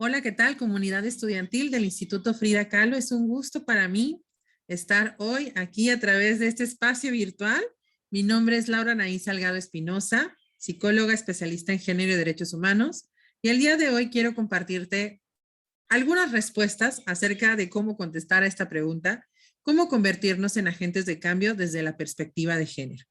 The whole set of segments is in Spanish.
Hola, ¿qué tal? Comunidad estudiantil del Instituto Frida Kahlo. Es un gusto para mí estar hoy aquí a través de este espacio virtual. Mi nombre es Laura Anaí Salgado Espinosa, psicóloga especialista en género y derechos humanos. Y el día de hoy quiero compartirte algunas respuestas acerca de cómo contestar a esta pregunta, cómo convertirnos en agentes de cambio desde la perspectiva de género.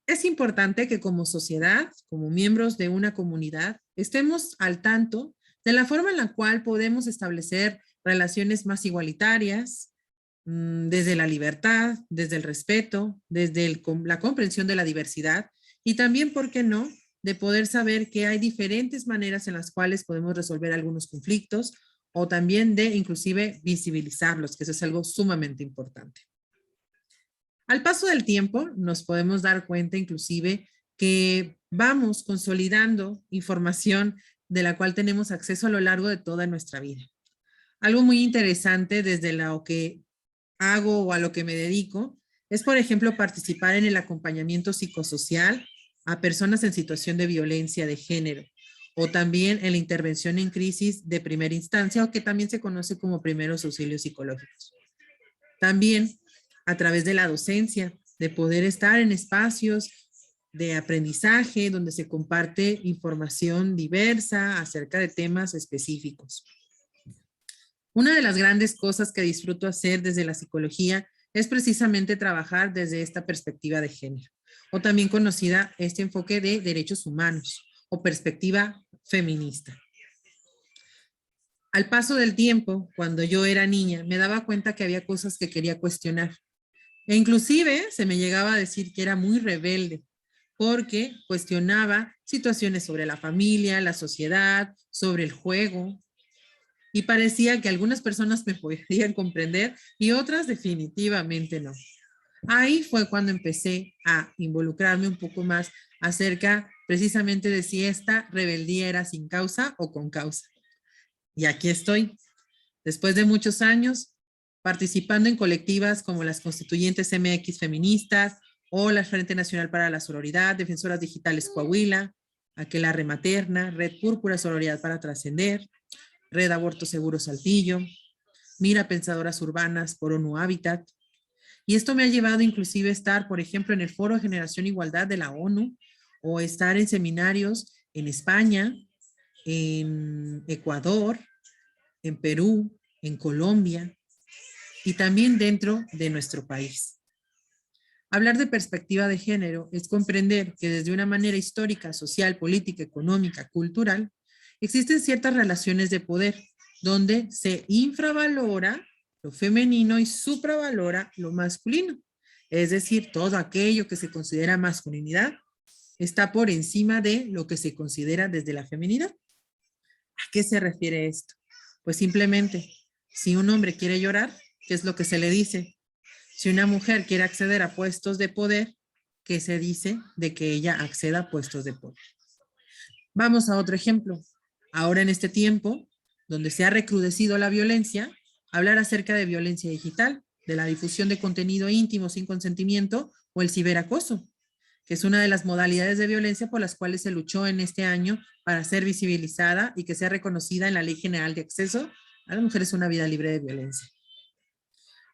Es importante que como sociedad, como miembros de una comunidad, estemos al tanto de la forma en la cual podemos establecer relaciones más igualitarias, desde la libertad, desde el respeto, desde la comprensión de la diversidad y también, ¿por qué no?, de poder saber que hay diferentes maneras en las cuales podemos resolver algunos conflictos o también de inclusive visibilizarlos, que eso es algo sumamente importante. Al paso del tiempo, nos podemos dar cuenta inclusive que vamos consolidando información de la cual tenemos acceso a lo largo de toda nuestra vida. Algo muy interesante desde lo que hago o a lo que me dedico es, por ejemplo, participar en el acompañamiento psicosocial a personas en situación de violencia de género o también en la intervención en crisis de primera instancia o que también se conoce como primeros auxilios psicológicos. También a través de la docencia, de poder estar en espacios de aprendizaje donde se comparte información diversa acerca de temas específicos. Una de las grandes cosas que disfruto hacer desde la psicología es precisamente trabajar desde esta perspectiva de género, o también conocida este enfoque de derechos humanos o perspectiva feminista. Al paso del tiempo, cuando yo era niña, me daba cuenta que había cosas que quería cuestionar. E inclusive se me llegaba a decir que era muy rebelde porque cuestionaba situaciones sobre la familia, la sociedad, sobre el juego. Y parecía que algunas personas me podían comprender y otras definitivamente no. Ahí fue cuando empecé a involucrarme un poco más acerca precisamente de si esta rebeldía era sin causa o con causa. Y aquí estoy, después de muchos años, participando en colectivas como las Constituyentes MX Feministas o la Frente Nacional para la Sororidad, Defensoras Digitales Coahuila, Aquelarre Materna, Red Púrpura Sororidad para Trascender, Red Aborto Seguro Saltillo, Mira Pensadoras Urbanas por ONU Hábitat. Y esto me ha llevado inclusive a estar, por ejemplo, en el Foro de Generación e Igualdad de la ONU o estar en seminarios en España, en Ecuador, en Perú, en Colombia y también dentro de nuestro país. Hablar de perspectiva de género es comprender que desde una manera histórica, social, política, económica, cultural, existen ciertas relaciones de poder donde se infravalora lo femenino y supravalora lo masculino. Es decir, todo aquello que se considera masculinidad está por encima de lo que se considera desde la feminidad. ¿A qué se refiere esto? Pues simplemente, si un hombre quiere llorar, ¿qué es lo que se le dice? Si una mujer quiere acceder a puestos de poder, ¿qué se dice de que ella acceda a puestos de poder? Vamos a otro ejemplo. Ahora en este tiempo, donde se ha recrudecido la violencia, hablar acerca de violencia digital, de la difusión de contenido íntimo sin consentimiento o el ciberacoso, que es una de las modalidades de violencia por las cuales se luchó en este año para ser visibilizada y que sea reconocida en la Ley General de Acceso a las Mujeres a una Vida Libre de Violencia.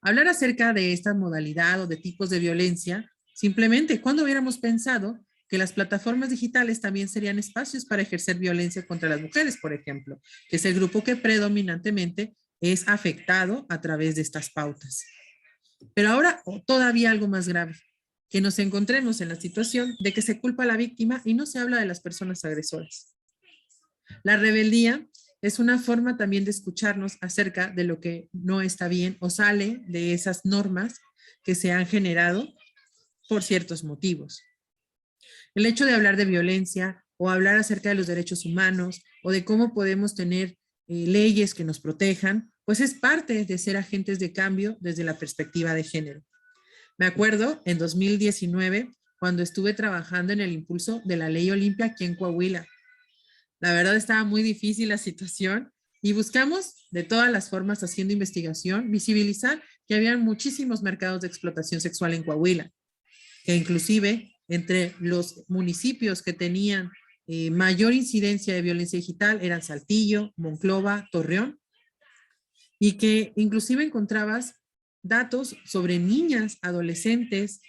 Hablar acerca de esta modalidad o de tipos de violencia, simplemente cuando hubiéramos pensado que las plataformas digitales también serían espacios para ejercer violencia contra las mujeres, por ejemplo, que es el grupo que predominantemente es afectado a través de estas pautas. Pero ahora todavía algo más grave, que nos encontremos en la situación de que se culpa a la víctima y no se habla de las personas agresoras. La rebeldía es una forma también de escucharnos acerca de lo que no está bien o sale de esas normas que se han generado por ciertos motivos. El hecho de hablar de violencia o hablar acerca de los derechos humanos o de cómo podemos tener leyes que nos protejan, pues es parte de ser agentes de cambio desde la perspectiva de género. Me acuerdo en 2019 cuando estuve trabajando en el impulso de la Ley Olimpia aquí en Coahuila. La verdad estaba muy difícil la situación y buscamos de todas las formas haciendo investigación, visibilizar que había muchísimos mercados de explotación sexual en Coahuila, que inclusive entre los municipios que tenían mayor incidencia de violencia digital eran Saltillo, Monclova, Torreón, y que inclusive encontrabas datos sobre niñas, adolescentes,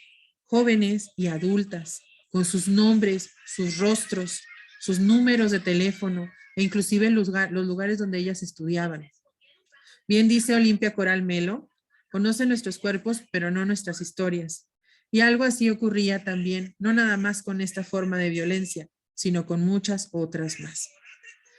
jóvenes y adultas, con sus nombres, sus rostros, sus números de teléfono e inclusive los lugares donde ellas estudiaban. Bien dice Olimpia Coral Melo, conoce nuestros cuerpos, pero no nuestras historias. Y algo así ocurría también, no nada más con esta forma de violencia, sino con muchas otras más.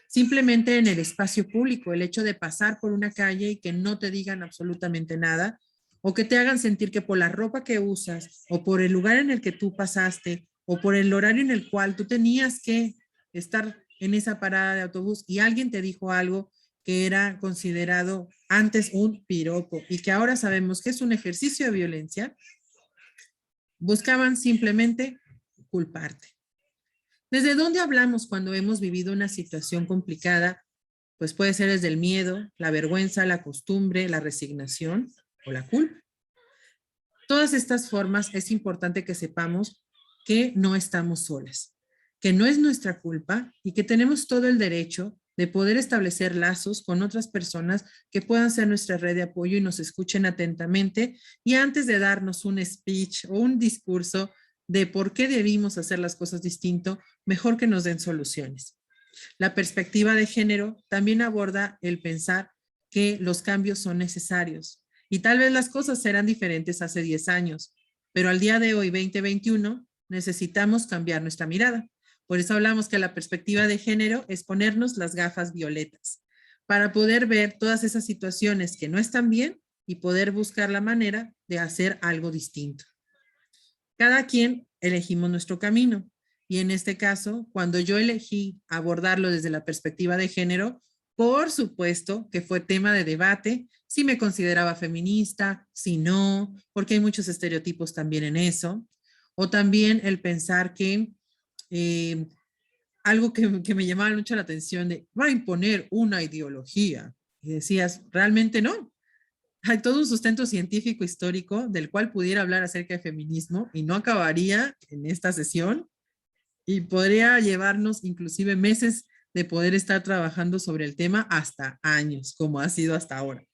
Simplemente en el espacio público, el hecho de pasar por una calle y que no te digan absolutamente nada, o que te hagan sentir que por la ropa que usas, o por el lugar en el que tú pasaste, o por el horario en el cual tú tenías que estar en esa parada de autobús y alguien te dijo algo que era considerado antes un piropo y que ahora sabemos que es un ejercicio de violencia, buscaban simplemente culparte. ¿Desde dónde hablamos cuando hemos vivido una situación complicada? Pues puede ser desde el miedo, la vergüenza, la costumbre, la resignación o la culpa. Todas estas formas es importante que sepamos que no estamos solas, que no es nuestra culpa y que tenemos todo el derecho de poder establecer lazos con otras personas que puedan ser nuestra red de apoyo y nos escuchen atentamente y antes de darnos un speech o un discurso de por qué debimos hacer las cosas distinto, mejor que nos den soluciones. La perspectiva de género también aborda el pensar que los cambios son necesarios y tal vez las cosas serán diferentes hace 10 años, pero al día de hoy, 2021, necesitamos cambiar nuestra mirada. Por eso hablamos que la perspectiva de género es ponernos las gafas violetas para poder ver todas esas situaciones que no están bien y poder buscar la manera de hacer algo distinto. Cada quien elegimos nuestro camino y en este caso, cuando yo elegí abordarlo desde la perspectiva de género, por supuesto que fue tema de debate, si me consideraba feminista, si no, porque hay muchos estereotipos también en eso, o también el pensar que algo que me llamaba mucho la atención de, va a imponer una ideología. Y decías, realmente no. Hay todo un sustento científico histórico del cual pudiera hablar acerca de feminismo y no acabaría en esta sesión y podría llevarnos inclusive meses de poder estar trabajando sobre el tema hasta años, como ha sido hasta ahora.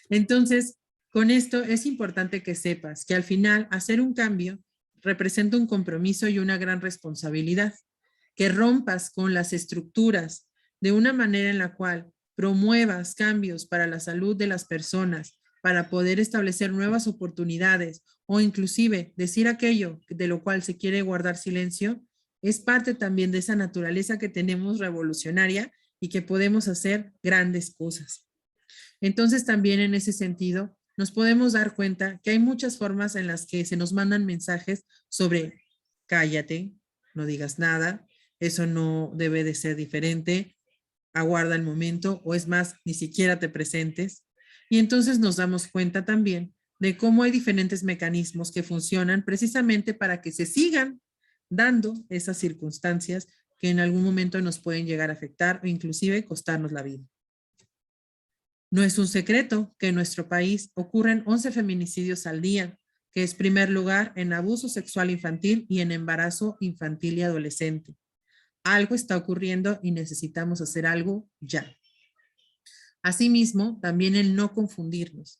Entonces, con esto es importante que sepas que al final hacer un cambio representa un compromiso y una gran responsabilidad, que rompas con las estructuras de una manera en la cual promuevas cambios para la salud de las personas, para poder establecer nuevas oportunidades o inclusive decir aquello de lo cual se quiere guardar silencio, es parte también de esa naturaleza que tenemos revolucionaria y que podemos hacer grandes cosas. Entonces también en ese sentido nos podemos dar cuenta que hay muchas formas en las que se nos mandan mensajes sobre cállate, no digas nada, eso no debe de ser diferente, aguarda el momento o es más, ni siquiera te presentes. Y entonces nos damos cuenta también de cómo hay diferentes mecanismos que funcionan precisamente para que se sigan dando esas circunstancias que en algún momento nos pueden llegar a afectar o inclusive costarnos la vida. No es un secreto que en nuestro país ocurren 11 feminicidios al día, que es primer lugar en abuso sexual infantil y en embarazo infantil y adolescente. Algo está ocurriendo y necesitamos hacer algo ya. Asimismo, también el no confundirnos.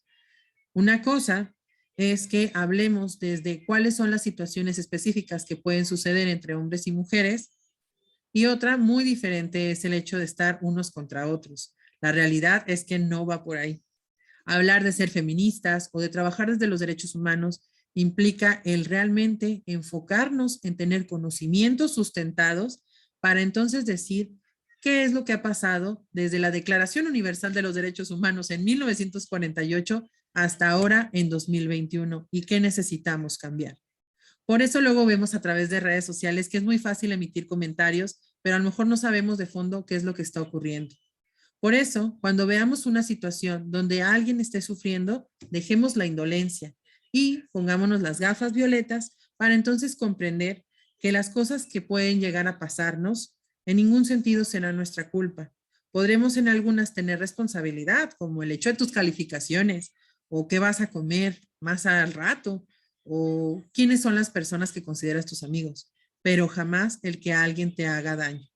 Una cosa es que hablemos desde cuáles son las situaciones específicas que pueden suceder entre hombres y mujeres y otra muy diferente es el hecho de estar unos contra otros. La realidad es que no va por ahí. Hablar de ser feministas o de trabajar desde los derechos humanos implica el realmente enfocarnos en tener conocimientos sustentados para entonces decir qué es lo que ha pasado desde la Declaración Universal de los Derechos Humanos en 1948 hasta ahora en 2021 y qué necesitamos cambiar. Por eso luego vemos a través de redes sociales que es muy fácil emitir comentarios, pero a lo mejor no sabemos de fondo qué es lo que está ocurriendo. Por eso, cuando veamos una situación donde alguien esté sufriendo, dejemos la indolencia y pongámonos las gafas violetas para entonces comprender que las cosas que pueden llegar a pasarnos en ningún sentido será nuestra culpa. Podremos en algunas tener responsabilidad, como el hecho de tus calificaciones o qué vas a comer más al rato o quiénes son las personas que consideras tus amigos. pero jamás el que alguien te haga daño.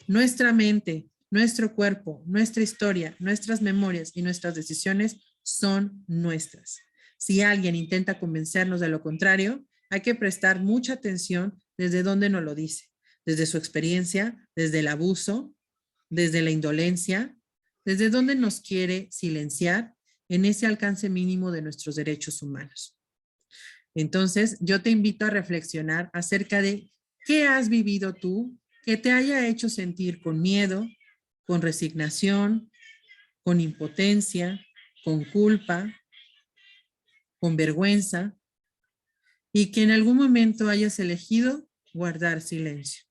Nuestra mente, nuestro cuerpo, nuestra historia, nuestras memorias y nuestras decisiones son nuestras. Si alguien intenta convencernos de lo contrario, hay que prestar mucha atención desde donde nos lo dice, desde su experiencia, desde el abuso, desde la indolencia, desde donde nos quiere silenciar en ese alcance mínimo de nuestros derechos humanos. Entonces, yo te invito a reflexionar acerca de qué has vivido tú que te haya hecho sentir con miedo, con resignación, con impotencia, con culpa, con vergüenza, y que en algún momento hayas elegido guardar silencio.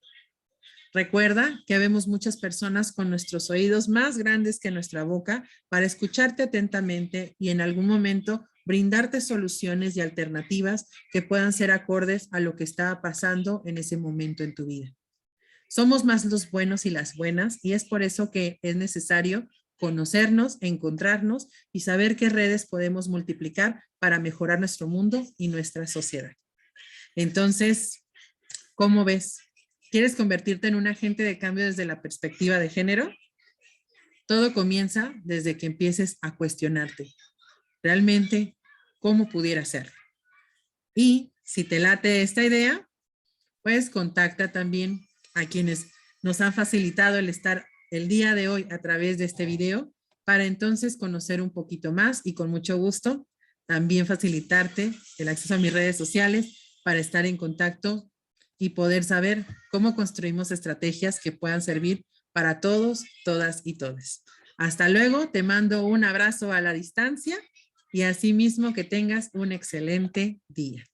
Recuerda que habemos muchas personas con nuestros oídos más grandes que nuestra boca para escucharte atentamente y en algún momento brindarte soluciones y alternativas que puedan ser acordes a lo que está pasando en ese momento en tu vida. Somos más los buenos y las buenas y es por eso que es necesario conocernos, encontrarnos y saber qué redes podemos multiplicar para mejorar nuestro mundo y nuestra sociedad. Entonces, ¿cómo ves? ¿Quieres convertirte en un agente de cambio desde la perspectiva de género? Todo comienza desde que empieces a cuestionarte. ¿Realmente cómo pudiera ser? Y si te late esta idea, pues contacta también a quienes nos han facilitado el estar el día de hoy a través de este video para entonces conocer un poquito más y con mucho gusto también facilitarte el acceso a mis redes sociales para estar en contacto y poder saber cómo construimos estrategias que puedan servir para todos, todas y todes. Hasta luego, te mando un abrazo a la distancia y asimismo que tengas un excelente día.